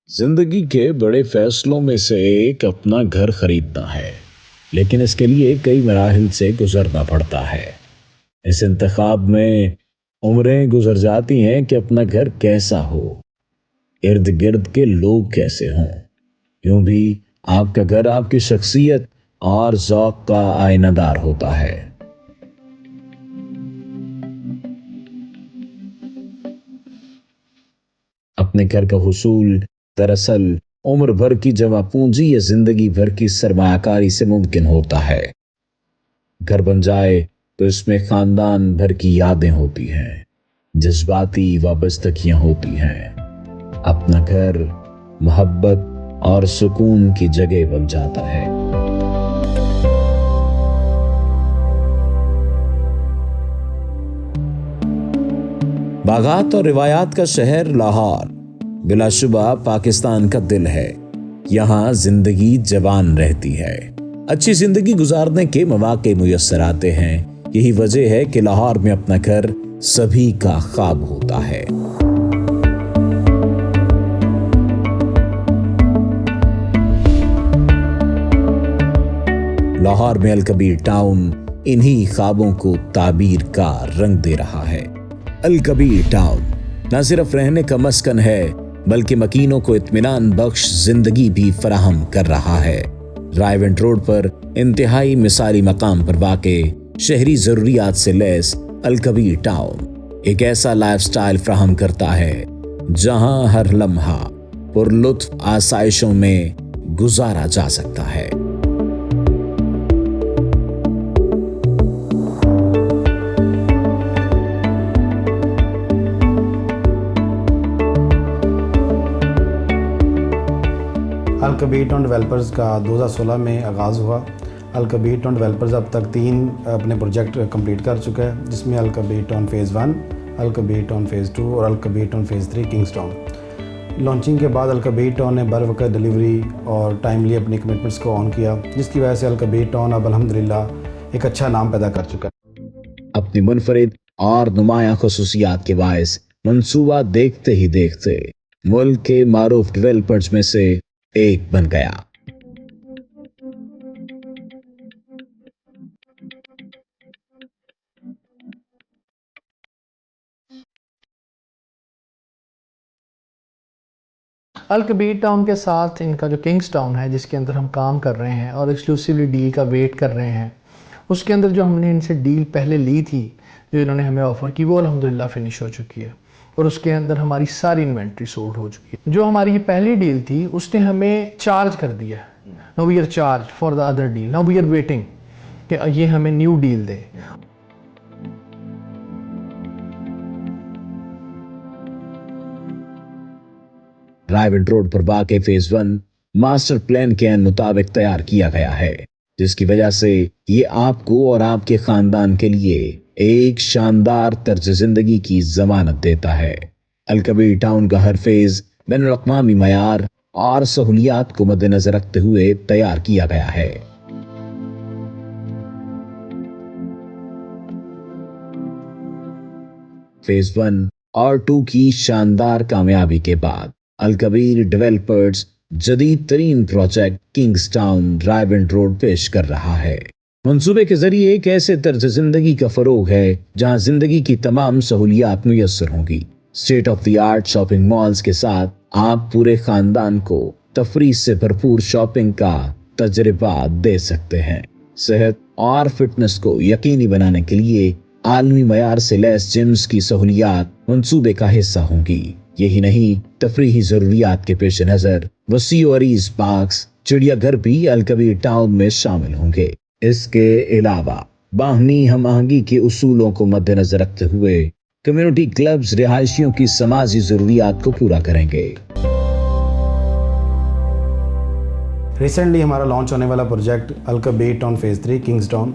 जिंदगी के बड़े फैसलों में से एक अपना घर खरीदना है, लेकिन इसके लिए कई मराहिल से गुजरना पड़ता है। इस इंतखाब में उम्रें गुजर जाती हैं कि अपना घर कैसा हो, इर्द गिर्द के लोग कैसे हों। यूं भी आपका घर आपकी शख्सियत और ज़ौक का आईनादार होता है। अपने घर का हुसूल दरअसल उम्र भर की जमा पूंजी या जिंदगी भर की सरमायाकारी से मुमकिन होता है। घर बन जाए तो इसमें खानदान भर की यादें होती हैं, जज्बाती वाबस्तगियां होती हैं। अपना घर मोहब्बत और सुकून की जगह बन जाता है। बागात और रिवायात का शहर लाहौर बिलाशुबा पाकिस्तान का दिल है। यहाँ जिंदगी जवान रहती है, अच्छी जिंदगी गुजारने के मौके मुयस्सर आते हैं। यही वजह है कि लाहौर में अपना घर सभी का ख्वाब होता है। लाहौर में अलकबीर टाउन इन्हीं ख्वाबों को ताबीर का रंग दे रहा है। अलकबीर टाउन न सिर्फ रहने का मस्कन है, बल्कि मकीनों को इत्मीनान बख्श जिंदगी भी फराहम कर रहा है। रायवेंट रोड पर इंतहाई मिसाली मकाम पर वाक़े शहरी जरूरियात से लैस अलकबीर टाउन एक ऐसा लाइफस्टाइल फराहम करता है जहां हर लम्हा पुरलुत्फ आसाइशों में गुजारा जा सकता है। अलकबीर टाउन डेवलपर्स का 2016 में आगाज़ हुआ। अलकबीर टाउन डेवलपर्स अब तक 3 अपने प्रोजेक्ट कंप्लीट कर चुका है, जिसमें Al Kabir town phase 1, Al Kabir town phase 2 और Al Kabir town phase 3 Kingstown. Launching के बाद अलकबीर टाउन ने बर वक्त डिलीवरी और टाइमली अपनी कमिटमेंट्स को ऑन किया, जिसकी वजह से अलकबीर टाउन अब अल्हम्दुलिल्लाह एक अच्छा नाम पैदा कर चुका है। अपनी मुनफरिद और नुमायां खुसूसियात के बायस मंसूबा देखते ही देखते मुल्क के मारूफ डेवलपर्स में से एक बन गया। अलकबीर टाउन के साथ इनका जो किंग्स टाउन है, जिसके अंदर हम काम कर रहे हैं और एक्सक्लूसिवली डील का वेट कर रहे हैं, उसके अंदर जो हमने इनसे डील पहले ली थी, जो इन्होंने हमें ऑफ़र की, वो अल्हम्दुलिल्लाह फिनिश हो चुकी है और उसके अंदर हमारी सारी इन्वेंट्री सोल्ड हो चुकी है। जो हमारी ये पहली डील थी, उसने हमें चार्ज कर दिया। Now we are charge for the other deal, now we are waiting कि ये हमें न्यू डील दे। रायवेंट रोड पर वाक़े फ़ेज़ 1 मास्टर प्लान के मुताबिक तैयार किया गया है, जिसकी वजह से ये आपको और आपके खानदान के लिए एक शानदार तर्ज जिंदगी की जमानत देता है। अलकबीर टाउन का हर फेज बैनुल अक़वामी मयार और सहूलियात को मद्देनजर रखते हुए तैयार किया गया है। फेज 1 और 2 की शानदार कामयाबी के बाद अलकबीर डेवलपर्स जदीद तरीन project Kings town Raiwind road पेश कर रहा है। मंसूबे के जरिए एक ऐसे तर्ज जिंदगी का फरोग है जहां जिंदगी की तमाम सहूलियात मुयस्सर होंगी। State of the art shopping malls के साथ आप पूरे खानदान को तफरीह से भरपूर शॉपिंग का तजुर्बा दे सकते हैं। सेहत और फिटनेस को यकीनी बनाने के लिए आलमी मयार से लैस जिम्स की सहूलियात मंसूबे का हिस्सा होंगी। यही नहीं, तफरीही जरूरियात के पेश नजर वसी और अरीज पार्क्स, चिड़ियाघर भी अलकबीर टाउन में शामिल होंगे। इसके अलावा बाहमी हम आहंगी के उसूलों को मद्देनजर रखते हुए कम्युनिटी क्लब्स रिहायशियों की समाजी जरूरियात को पूरा करेंगे। रिसेंटली हमारा लॉन्च होने वाला project Al Kabir town phase 3 Kings town,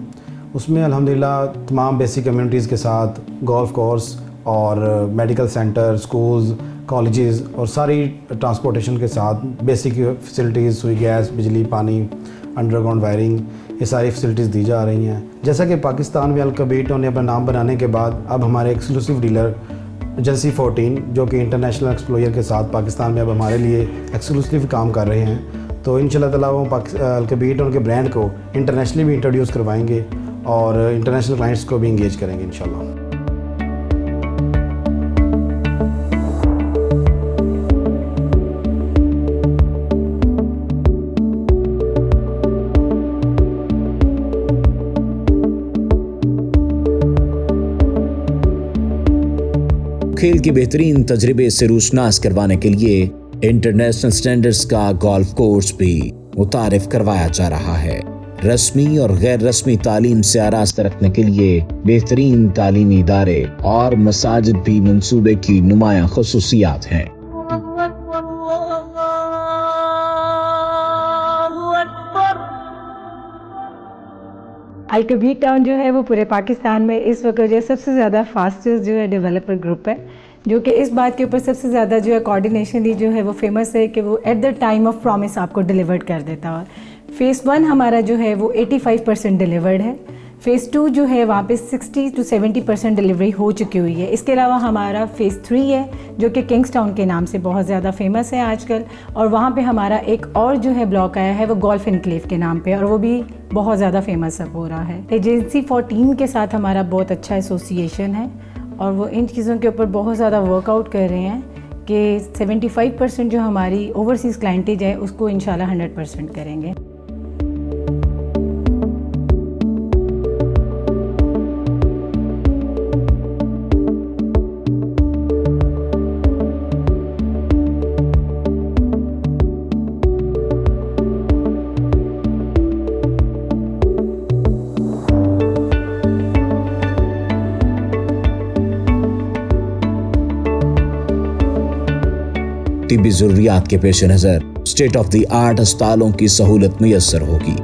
उसमें अल्हम्दुलिल्लाह तमाम बेसिक कम्युनिटीज़ के साथ गोल्फ कोर्स और मेडिकल सेंटर, स्कूल्स, कॉलेजेस और सारी ट्रांसपोर्टेशन के साथ बेसिक फैसिलिटीज़, सुई गैस, बिजली, पानी, अंडरग्राउंड वायरिंग, ये सारी फैसिलिटीज़ दी जा रही हैं। जैसा कि पाकिस्तान में अलकबीर टाउन ने अपना नाम बनाने के बाद अब हमारे एक्सक्लूसिव डीलर एजेंसी 14 जो कि इंटरनेशनल एक्सप्लोयर के साथ पाकिस्तान में अब हमारे लिए एक्सक्लूसिव काम कर रहे हैं। तो इंशाल्लाह ताला वो अल-कबीर टाउन के ब्रांड को इंटरनेशनली भी इंट्रोड्यूस करवाएंगे और इंटरनेशनल क्लाइंट्स को भी इंगेज करेंगे इंशाल्लाह। खेल के बेहतरीन तजर्बे से रूशनास करवाने के लिए इंटरनेशनल स्टैंडर्ड्स का गोल्फ कोर्स भी मुतारिफ करवाया जा रहा है। रस्मी और गैर रस्मी तालीम से आरास्ता रखने के लिए बेहतरीन तालीमी इदारे और मसाजिद भी मंसूबे की नुमायां खसूसियात हैं। अल-कबीर टाउन जो है वो पूरे पाकिस्तान में इस वक्त जो है सबसे ज़्यादा फास्टेस्ट जो है डेवलपर ग्रुप है, जो कि इस बात के ऊपर सबसे ज़्यादा जो है कोऑर्डिनेशनली जो है वो फेमस है कि वो at the time of promise आपको डिलीवर्ड कर देता है। फ़ेज़ 1 हमारा जो है वो 85% डिलीवर्ड है। फ़ेज़ 2 जो है वहाँ पे 60 to 70% डिलीवरी हो चुकी हुई है। इसके अलावा हमारा फ़ेज़ 3 है जो कि किंग्स टाउन के नाम से बहुत ज़्यादा फेमस है आजकल, और वहाँ पे हमारा एक और जो है ब्लॉक आया है वो गोल्फ इनक्लेव के नाम पे, और वो भी बहुत ज़्यादा फेमस अब हो रहा है। एजेंसी 14 के साथ हमारा बहुत अच्छा एसोसिएशन है और वो इन चीज़ों के ऊपर बहुत ज़्यादा वर्कआउट कर रहे हैं कि 75% जो हमारी ओवरसीज़ क्लाइंटेज है उसको इंशाल्लाह 100% करेंगे। तिब्बी जरूरियात के पेश नज़र स्टेट ऑफ द आर्ट अस्पतालों की सहूलत मुयस्सर होगी।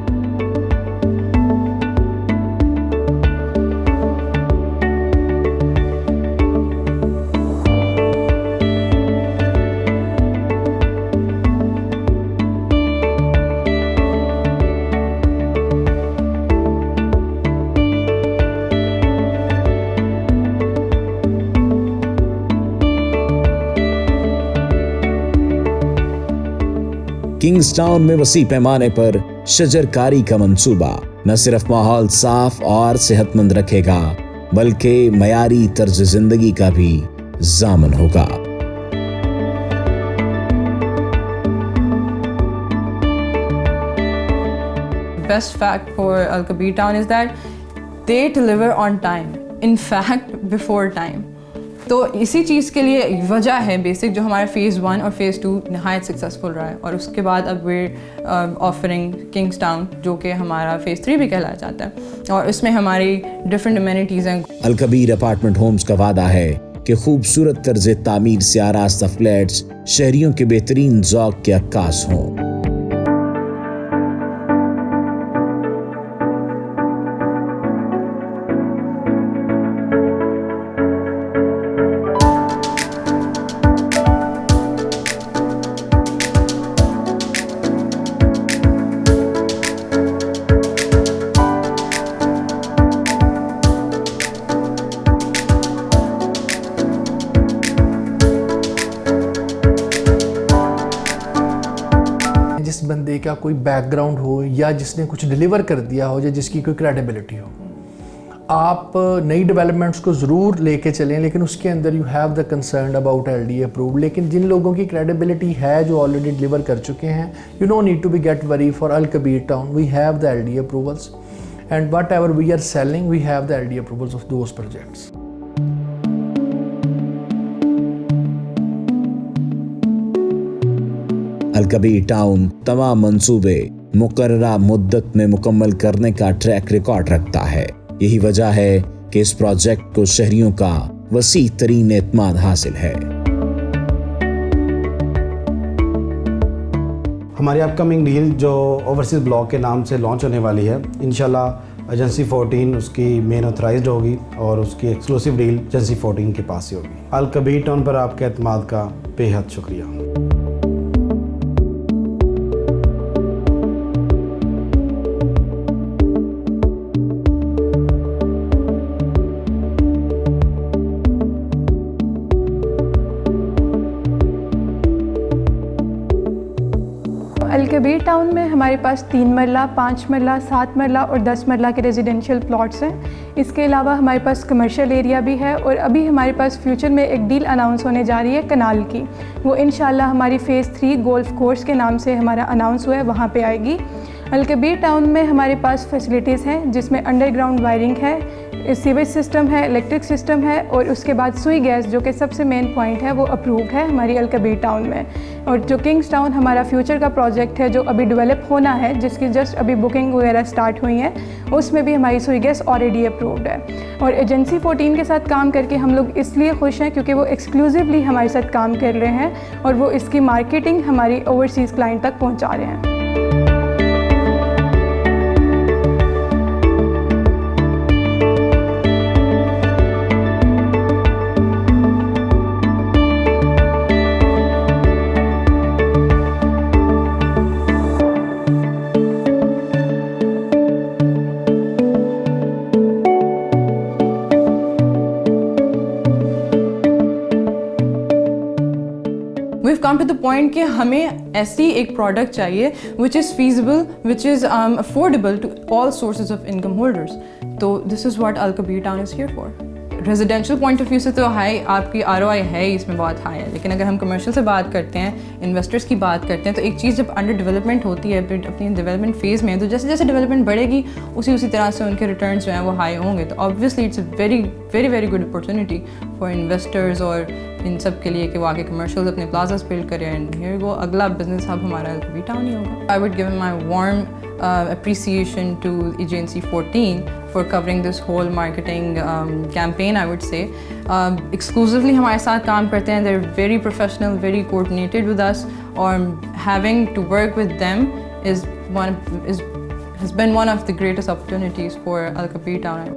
किंग्सटाउन में वसी पैमाने पर शजरकारी का मंसूबा न सिर्फ माहौल साफ और सेहतमंद रखेगा बल्कि मयारी तर्ज जिंदगी का भी जामन होगा। Best fact for Al-Kabir town is that they deliver on time, in fact before time. तो इसी चीज़ के लिए वजह है बेसिक जो हमारा फ़ेज़ 1 और फ़ेज़ 2 नहायत सक्सेसफुल रहा है, और उसके बाद अब वेयर ऑफरिंग किंग्स टाउन जो कि हमारा फ़ेज़ 3 भी कहलाया जाता है, और इसमें हमारी डिफरेंट अमेनिटीज़ हैं। अल-कबीर अपार्टमेंट होम्स का वादा है कि खूबसूरत तर्ज तामीर से आरास्ता फ्लैट्स शहरियों के बेहतरीन ज़ौक़ के अक्कास हों। जिस बंदे का कोई बैकग्राउंड हो या जिसने कुछ डिलीवर कर दिया हो या जिसकी कोई क्रेडिबिलिटी हो, आप नई डेवलपमेंट्स को ज़रूर लेके चलें, लेकिन उसके अंदर you have the concern about LDA approved. लेकिन जिन लोगों की क्रेडिबिलिटी है जो ऑलरेडी डिलीवर कर चुके हैं, you no need to be get worry for Al Kabir town, we have the LDA approvals and whatever we are selling we have the LDA approvals of those projects. Al Kabir town तमाम मंसूबे मुकर्ररा मुद्दत में मुकम्मल करने का ट्रैक रिकॉर्ड रखता है। यही वजह है कि इस प्रोजेक्ट को शहरियों का वसी तरीन एतमाद हासिल है। हमारी अपकमिंग डील जो ओवरसीज़ ब्लॉक के नाम से लॉन्च होने वाली है, इंशाल्लाह एजेंसी 14 उसकी मेन ऑथराइज्ड होगी और उसकी एक्सक्लूसिव डील एजेंसी 14 के पास ही होगी। अल-कबीर टाउन पर आपके एतमाद का बेहद शुक्रिया। अलकबीर टाउन में हमारे पास 3 मरला, 5 मरला, 7 मरला और 10 मरला के रेजिडेंशियल प्लॉट्स हैं। इसके अलावा हमारे पास कमर्शियल एरिया भी है और अभी हमारे पास फ्यूचर में एक डील अनाउंस होने जा रही है कनाल की। वो इंशाल्लाह हमारी फ़ेज़ 3 गोल्फ कोर्स के नाम से हमारा अनाउंस हुआ है, वहाँ पे आएगी। अलकबीर टाउन में हमारे पास फैसिलिटीज़ हैं जिसमें अंडरग्राउंड वायरिंग है, सीवेज सिस्टम है, इलेक्ट्रिक सिस्टम है और उसके बाद सुई गैस जो कि सबसे मेन पॉइंट है वो अप्रूव्ड है हमारी अलकबीर टाउन में। और जो किंग्स टाउन हमारा फ्यूचर का प्रोजेक्ट है जो अभी डेवलप होना है, जिसकी जस्ट अभी बुकिंग वगैरह स्टार्ट हुई है, उसमें भी हमारी सुई गैस ऑलरेडी अप्रूव्ड है। और एजेंसी 14 के साथ काम करके हम लोग इसलिए खुश हैं क्योंकि वो एक्सक्लूसिवली हमारे साथ काम कर रहे हैं और वो इसकी मार्केटिंग हमारी ओवरसीज़ क्लाइंट तक पहुँचा रहे हैं। We've come to the point कि हमें ऐसी एक प्रोडक्ट चाहिए which is feasible, which is affordable to all sources of income holders. तो this is what Al-Kabir Town is here for. Residential point of view से तो हाई आपकी ROI है इसमें बहुत हाई है, लेकिन अगर हम कमर्शियल से बात करते हैं, इन्वेस्टर्स की बात करते हैं, तो एक चीज़ जब अंडर डेवलपमेंट होती है अपनी डेवलपमेंट फेज़ में, तो जैसे जैसे डेवलपमेंट बढ़ेगी उसी तरह से उनके रिटर्न्स जो हैं वो हाई होंगे। तो obviously it's a very very very good opportunity for investors और इन सब के लिए कि वो आगे कमर्शियल अपने प्लाजास बिल्ड करें। एंड हियर गो, अगला बिजनेस हब हमारा अलकबीर टाउन ही होगा। I would give my warm appreciation to Agency 14 for covering this whole marketing campaign, I would say. Exclusively हमारे साथ काम करते हैं, they're very professional, very coordinated with us, और having to work with them has been one of the greatest opportunities for Al-Kabir Town.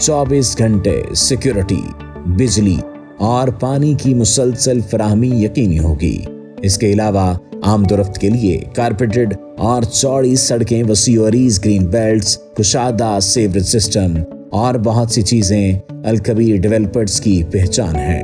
चौबीस घंटे security, बिजली और पानी की मुसलसल फराहमी यकीनी होगी। इसके अलावा आमदोरफ्त के लिए कारपेटेड और चौड़ी सड़कें, वसी और ग्रीन बेल्ट्स, कुशादा सेवरेज सिस्टम और बहुत सी चीजें अलकबीर डेवलपर्स की पहचान है।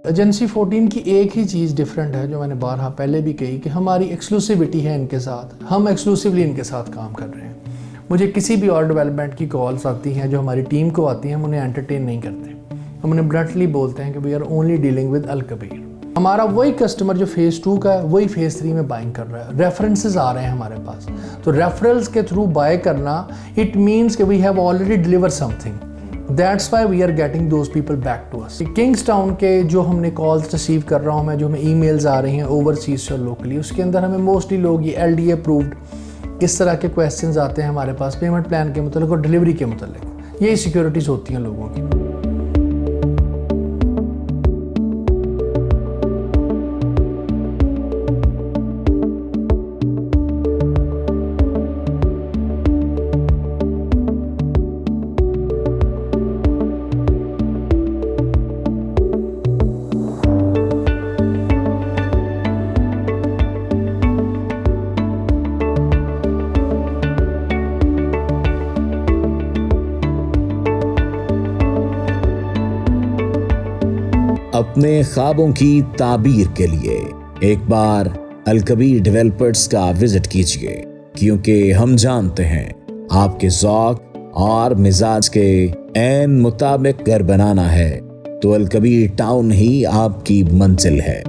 एजेंसी 14 की एक ही चीज़ डिफरेंट है जो मैंने बारहा पहले भी कही कि हमारी एक्सक्लूसिविटी है इनके साथ, हम एक्सक्लूसिवली इनके साथ काम कर रहे हैं। मुझे किसी भी और डेवलपमेंट की कॉल्स आती हैं जो हमारी टीम को आती हैं, हम उन्हें एंटरटेन नहीं करते, हम उन्हें ब्लंटली बोलते हैं कि we are only dealing with Alkabir. हमारा वही कस्टमर जो फेज़ 2 का है वही फेज़ 3 में बाइंग कर रहा है, रेफरेंसेस आ रहे हैं हमारे पास, तो रेफरल्स के थ्रू बाय करना इट मीन्स कि we have already deliver something, that's why we are getting those people back to us. Kings town के जो हमने कॉल्स रिसीव कर रहा हूँ मैं, जो हमें ईमेल्स आ रही हैं ओवरसीज और लोकली, उसके अंदर हमें मोस्टली लोग ये LDA अप्रूव्ड इस तरह के क्वेश्चंस आते हैं हमारे पास पेमेंट प्लान के मतलब और डिलीवरी के मतलब, यही सिक्योरिटीज़ होती हैं लोगों की। अपने ख्वाबों की ताबीर के लिए एक बार अलकबीर डेवलपर्स का विजिट कीजिए, क्योंकि हम जानते हैं आपके ज़ौक़ और मिजाज के ऐन मुताबिक घर बनाना है तो अलकबीर टाउन ही आपकी मंजिल है।